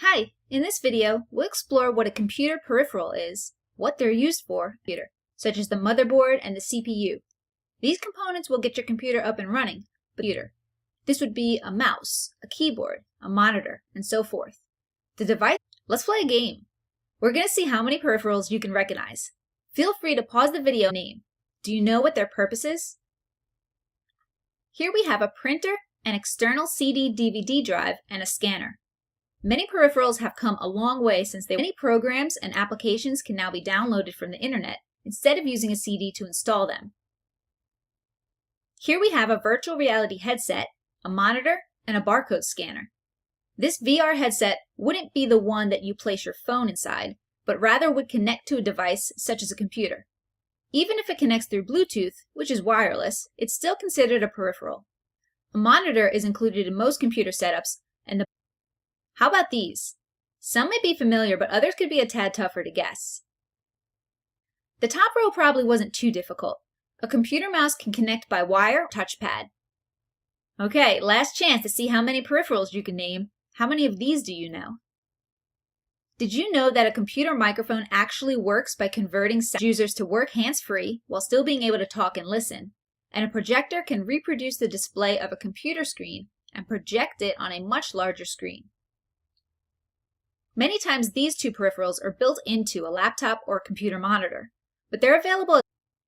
Hi, in this video, we'll explore what a computer peripheral is, what they're used for, such as the motherboard and the CPU. These components will get your computer up and running, This would be a mouse, a keyboard, a monitor, and so forth. The device. Let's play a game. We're going to see how many peripherals you can recognize. Feel free to pause the video and name. Do you know what their purpose is? Here we have a printer, an external CD/DVD drive, and a scanner. Many peripherals have come a long way since many programs and applications can now be downloaded from the internet instead of using a CD to install them. Here we have a virtual reality headset, a monitor, and a barcode scanner. This VR headset wouldn't be the one that you place your phone inside, but rather would connect to a device such as a computer. Even if it connects through Bluetooth, which is wireless, it's still considered a peripheral. A monitor is included in most computer setups, and How about these? Some may be familiar, but others could be a tad tougher to guess. The top row probably wasn't too difficult. A computer mouse can connect by wire or touchpad. Okay, last chance to see how many peripherals you can name. How many of these do you know? Did you know that a computer microphone actually works by converting users to work hands-free while still being able to talk and listen? And a projector can reproduce the display of a computer screen and project it on a much larger screen. Many times these two peripherals are built into a laptop or computer monitor, but they're available.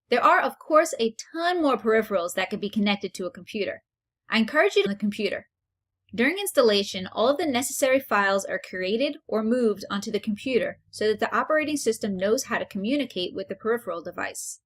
There are, of course, a ton more peripherals that can be connected to a computer. I encourage you to on the computer. During installation, all of the necessary files are created or moved onto the computer so that the operating system knows how to communicate with the peripheral device.